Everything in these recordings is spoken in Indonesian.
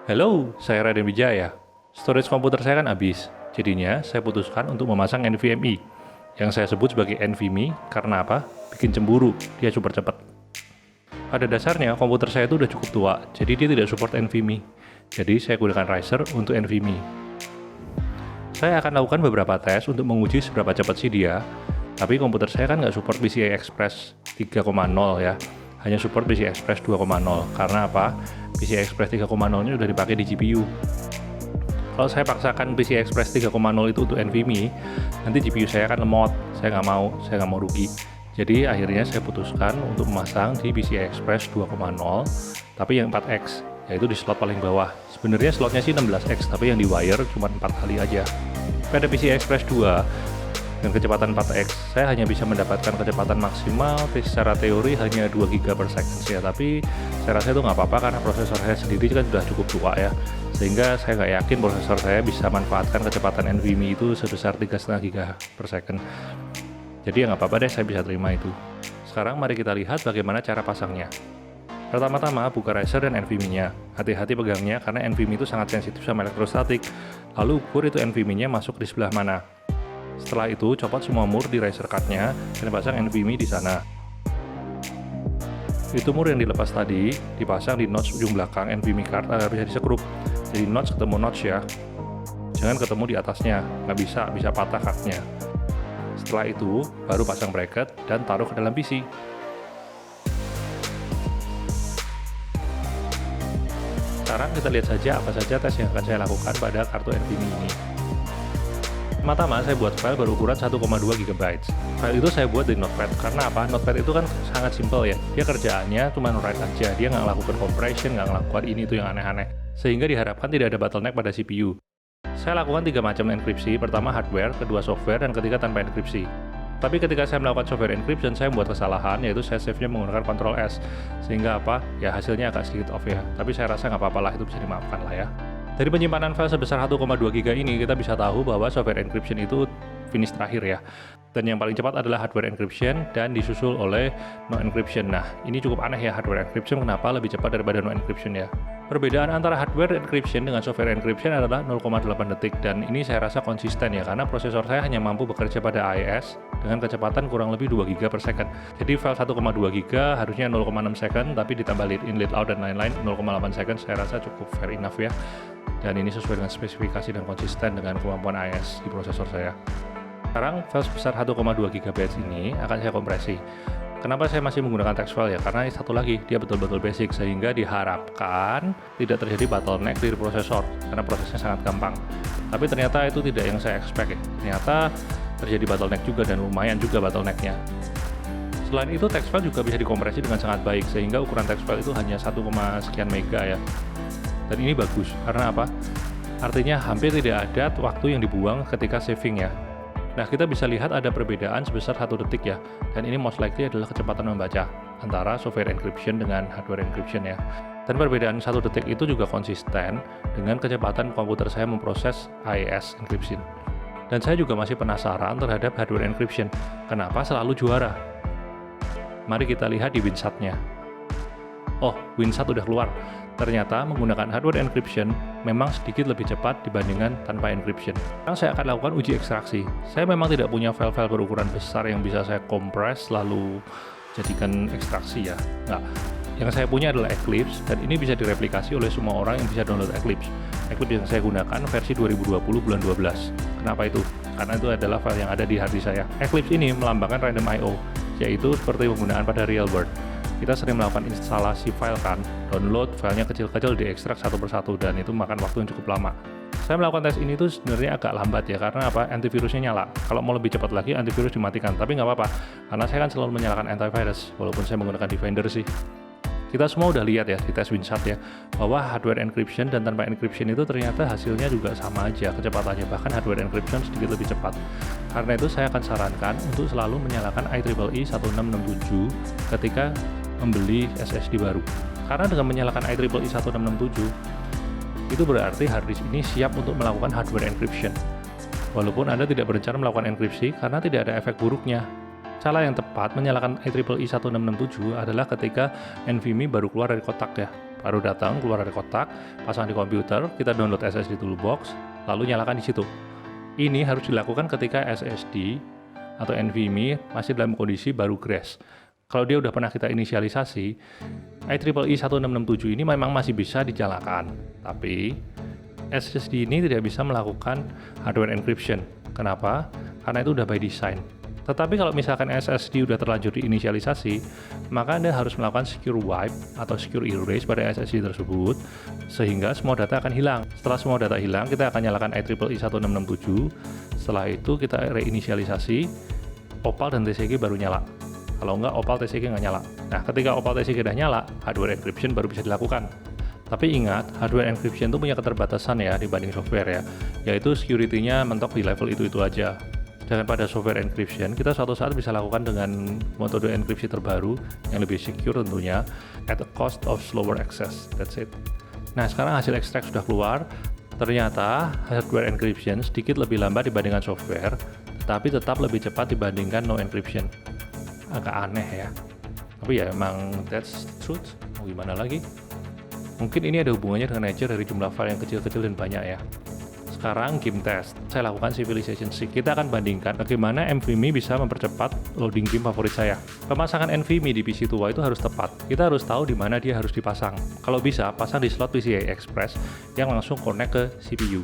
Halo, saya Raden Wijaya. Storage komputer saya kan habis, jadinya saya putuskan untuk memasang NVMe, yang saya sebut sebagai NVMe karena apa? Bikin cemburu, dia super cepat. Pada dasarnya komputer saya itu udah cukup tua, jadi dia tidak support NVMe. Jadi saya gunakan Riser untuk NVMe. Saya akan lakukan beberapa tes untuk menguji seberapa cepat sih dia, tapi komputer saya kan nggak support PCI Express 3.0 ya, hanya support PCI Express 2.0. Karena apa? PCI Express 3.0-nya udah dipakai di GPU. Kalau saya paksakan PCI Express 3.0 itu untuk NVMe, nanti GPU saya akan lemot. Saya nggak mau rugi. Jadi akhirnya saya putuskan untuk memasang di PCI Express 2.0, tapi yang 4X, yaitu di slot paling bawah. Sebenarnya slotnya sih 16X, tapi yang di wire cuma 4 kali aja. Pada PCI Express 2, dengan kecepatan 4x, saya hanya bisa mendapatkan kecepatan maksimal secara teori hanya 2 GB per second ya, tapi saya rasa itu nggak apa-apa karena prosesor saya sendiri kan sudah cukup tua ya, sehingga saya nggak yakin prosesor saya bisa manfaatkan kecepatan NVMe itu sebesar 3,5 GB per second. Jadi ya nggak apa-apa deh, saya bisa terima itu. Sekarang mari kita lihat bagaimana cara pasangnya. Pertama-tama buka Riser dan NVMe-nya. Hati-hati pegangnya karena NVMe itu sangat sensitif sama elektrostatik. Lalu ukur itu NVMe-nya masuk di sebelah mana. Setelah itu, copot semua mur di Riser card-nya dan pasang NVMe di sana. Itu mur yang dilepas tadi dipasang di notch ujung belakang NVMe card agar bisa disekrup. Jadi notch ketemu notch ya. Jangan ketemu di atasnya, nggak bisa patah card-nya. Setelah itu, baru pasang bracket dan taruh ke dalam PC. Sekarang kita lihat saja apa saja tes yang akan saya lakukan pada kartu NVMe ini. Pertama, saya buat file berukuran 1,2 GB. File itu saya buat di Notepad. Karena apa? Notepad itu kan sangat simpel ya. Dia kerjaannya cuma write aja. Dia nggak melakukan compression, nggak melakukan ini itu yang aneh-aneh. Sehingga diharapkan tidak ada bottleneck pada CPU. Saya lakukan 3 macam enkripsi. Pertama hardware, kedua software, dan ketiga tanpa enkripsi. Tapi ketika saya melakukan software encryption, saya membuat kesalahan, yaitu saya save-nya menggunakan Ctrl S. Sehingga apa? Ya hasilnya agak sedikit off ya. Tapi saya rasa nggak apa-apa lah, itu bisa dimaafkan lah ya. Dari penyimpanan file sebesar 1,2 GB ini, kita bisa tahu bahwa software encryption itu finish terakhir ya. Dan yang paling cepat adalah hardware encryption dan disusul oleh no encryption. Nah, ini cukup aneh ya, hardware encryption kenapa lebih cepat daripada no encryption ya. Perbedaan antara hardware encryption dengan software encryption adalah 0,8 detik, dan ini saya rasa konsisten ya, karena prosesor saya hanya mampu bekerja pada AES dengan kecepatan kurang lebih 2 GB per second. Jadi file 1,2 GB harusnya 0,6 second, tapi ditambah lead in, lead out, dan lain-lain 0,8 second, saya rasa cukup fair enough ya. Dan ini sesuai dengan spesifikasi dan konsisten dengan kemampuan AES di prosesor saya. Sekarang file sebesar 1,2 GB ini akan saya kompresi. Kenapa saya masih menggunakan text file ya? Karena satu lagi, dia betul-betul basic sehingga diharapkan tidak terjadi bottleneck di prosesor karena prosesnya sangat gampang. Tapi ternyata itu tidak yang saya expect ya. Ternyata terjadi bottleneck juga dan lumayan juga bottlenecknya. Selain itu, text file juga bisa dikompresi dengan sangat baik sehingga ukuran text file itu hanya 1, sekian mega ya. Dan ini bagus, karena apa? Artinya hampir tidak ada waktu yang dibuang ketika saving ya. Nah, kita bisa lihat ada perbedaan sebesar 1 detik ya. Dan ini most likely adalah kecepatan membaca antara software encryption dengan hardware encryption ya. Dan perbedaan 1 detik itu juga konsisten dengan kecepatan komputer saya memproses AES encryption. Dan saya juga masih penasaran terhadap hardware encryption. Kenapa selalu juara? Mari kita lihat di WinSat-nya. Oh, WinSat udah keluar. Ternyata menggunakan hardware encryption memang sedikit lebih cepat dibandingkan tanpa encryption. Sekarang saya akan lakukan uji ekstraksi. Saya memang tidak punya file-file berukuran besar yang bisa saya kompres lalu jadikan ekstraksi ya. Nggak. Yang saya punya adalah Eclipse, dan ini bisa direplikasi oleh semua orang yang bisa download Eclipse. Eclipse yang saya gunakan versi 2020 bulan 12. Kenapa itu? Karena itu adalah file yang ada di hard disk saya. Eclipse ini melambangkan random I/O, yaitu seperti penggunaan pada real world. Kita sering melakukan instalasi file kan, download filenya kecil-kecil, diekstrak satu persatu, dan itu makan waktu yang cukup lama. Saya melakukan tes ini tuh sebenarnya agak lambat ya, karena apa? Antivirusnya nyala. Kalau mau lebih cepat lagi, antivirus dimatikan, tapi nggak apa-apa, karena saya kan selalu menyalakan antivirus, walaupun saya menggunakan Defender sih. Kita semua udah lihat ya di tes WinSat ya, bahwa hardware encryption dan tanpa encryption itu ternyata hasilnya juga sama aja kecepatannya, bahkan hardware encryption sedikit lebih cepat. Karena itu saya akan sarankan untuk selalu menyalakan IEEE 1667 ketika membeli SSD baru. Karena dengan menyalakan IEEE 1667, itu berarti hard disk ini siap untuk melakukan hardware encryption. Walaupun Anda tidak berencana melakukan enkripsi karena tidak ada efek buruknya. Cara yang tepat menyalakan IEEE 1667 adalah ketika NVMe baru keluar dari kotak ya. Baru datang, keluar dari kotak, pasang di komputer, kita download SSD Toolbox, lalu nyalakan di situ. Ini harus dilakukan ketika SSD atau NVMe masih dalam kondisi baru crash. Kalau dia udah pernah kita inisialisasi, IEEE 1667 ini memang masih bisa dinyalakan, tapi SSD ini tidak bisa melakukan hardware encryption. Kenapa? Karena itu udah by design. Tetapi kalau misalkan SSD udah terlanjur diinisialisasi, maka Anda harus melakukan secure wipe atau secure erase pada SSD tersebut, sehingga semua data akan hilang. Setelah semua data hilang, kita akan nyalakan IEEE 1667. Setelah itu kita reinisialisasi, Opal dan TCG baru nyala. Kalau enggak, Opal TCG nggak nyala. Nah, ketika Opal TCG udah nyala, hardware encryption baru bisa dilakukan. Tapi ingat, hardware encryption itu punya keterbatasan ya dibanding software ya, yaitu security-nya mentok di level itu-itu aja. Sedangkan pada software encryption, kita suatu saat bisa lakukan dengan metode enkripsi terbaru yang lebih secure tentunya, at the cost of slower access. That's it. Nah, sekarang hasil ekstrak sudah keluar. Ternyata hardware encryption sedikit lebih lambat dibandingkan software, tetapi tetap lebih cepat dibandingkan no encryption. Agak aneh ya. Tapi ya emang that's the truth. Mau gimana lagi? Mungkin ini ada hubungannya dengan nature dari jumlah file yang kecil-kecil dan banyak ya. Sekarang game test. Saya lakukan Civilization VI. Kita akan bandingkan bagaimana NVMe bisa mempercepat loading game favorit saya. Pemasangan NVMe di PC tua itu harus tepat. Kita harus tahu di mana dia harus dipasang. Kalau bisa, pasang di slot PCI Express yang langsung connect ke CPU.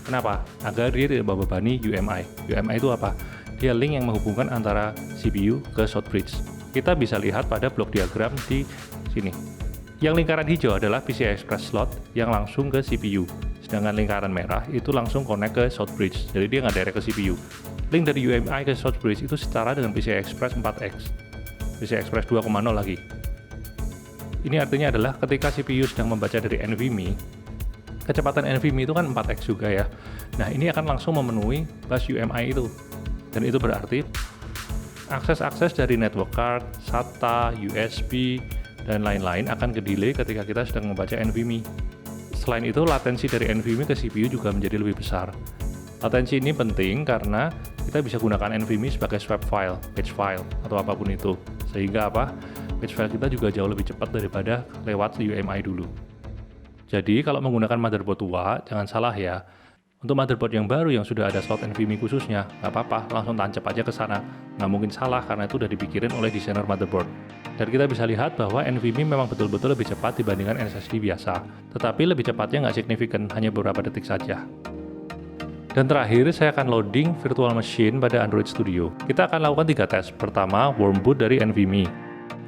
Kenapa? Agar dia tidak membebani UMI. UMI itu apa? Dia link yang menghubungkan antara CPU ke short bridge. Kita bisa lihat pada blok diagram di sini. Yang lingkaran hijau adalah PCI Express slot yang langsung ke CPU. Sedangkan lingkaran merah itu langsung connect ke short bridge, jadi dia nggak direct ke CPU. Link dari UMI ke short bridge itu setara dengan PCI Express 4X, PCI Express 2.0 lagi. Ini artinya adalah ketika CPU sedang membaca dari NVMe, kecepatan NVMe itu kan 4X juga ya. Nah, ini akan langsung memenuhi bus UMI itu. Dan itu berarti akses-akses dari network card, SATA, USB, dan lain-lain akan ke-delay ketika kita sedang membaca NVMe. Selain itu, latensi dari NVMe ke CPU juga menjadi lebih besar. Latensi ini penting karena kita bisa gunakan NVMe sebagai swap file, patch file, atau apapun itu. Sehingga apa? Patch file kita juga jauh lebih cepat daripada lewat UMI dulu. Jadi, kalau menggunakan motherboard tua, jangan salah ya. Untuk motherboard yang baru yang sudah ada slot NVMe khususnya, nggak apa-apa, langsung tancap aja ke sana. Nggak mungkin salah karena itu udah dipikirin oleh desainer motherboard. Dan kita bisa lihat bahwa NVMe memang betul-betul lebih cepat dibandingkan SSD biasa. Tetapi lebih cepatnya nggak signifikan, hanya beberapa detik saja. Dan terakhir, saya akan loading virtual machine pada Android Studio. Kita akan lakukan 3 tes. Pertama, warm boot dari NVMe.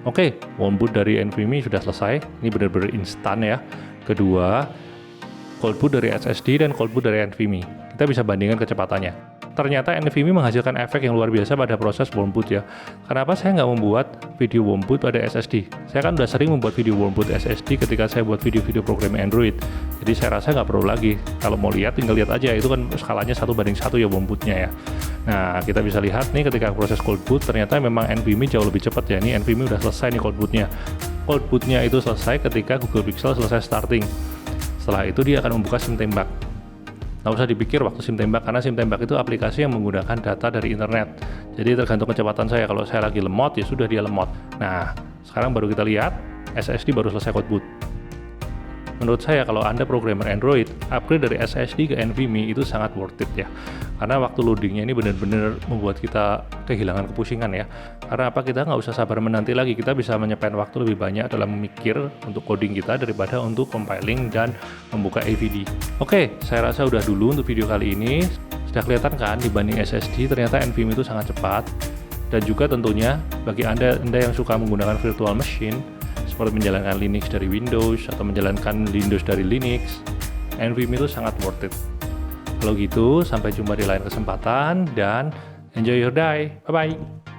Oke, warm boot dari NVMe sudah selesai. Ini benar-benar instan ya. Kedua, cold boot dari SSD dan cold boot dari NVMe. Kita bisa bandingkan kecepatannya. Ternyata NVMe menghasilkan efek yang luar biasa pada proses warm boot ya. Kenapa saya nggak membuat video warm boot pada SSD? Saya kan udah sering membuat video warm boot SSD ketika saya buat video-video program Android. Jadi saya rasa nggak perlu lagi. Kalau mau lihat, tinggal lihat aja. Itu kan skalanya 1:1 ya warm bootnya ya. Nah, kita bisa lihat nih ketika proses cold boot, ternyata memang NVMe jauh lebih cepat ya. Ini NVMe udah selesai nih cold bootnya. Cold bootnya itu selesai ketika Google Pixel selesai starting. Setelah itu dia akan membuka SIM tembak. Nggak usah dipikir waktu SIM tembak, karena SIM tembak itu aplikasi yang menggunakan data dari internet. Jadi tergantung kecepatan saya, kalau saya lagi lemot, ya sudah dia lemot. Nah, sekarang baru kita lihat, SSD baru selesai cold boot. Menurut saya kalau Anda programmer Android, upgrade dari SSD ke NVMe itu sangat worth it ya. Karena waktu loadingnya ini benar-benar membuat kita kehilangan kepusingan ya. Karena apa, kita nggak usah sabar menanti lagi, kita bisa menyepend waktu lebih banyak dalam memikir untuk coding kita daripada untuk compiling dan membuka AVD. Oke, saya rasa udah dulu untuk video kali ini. Sudah kelihatan kan dibanding SSD ternyata NVMe itu sangat cepat. Dan juga tentunya bagi Anda yang suka menggunakan virtual machine, seperti menjalankan Linux dari Windows atau menjalankan Windows dari Linux, NVMe itu sangat worth it. Kalau gitu, sampai jumpa di lain kesempatan dan enjoy your day. Bye-bye.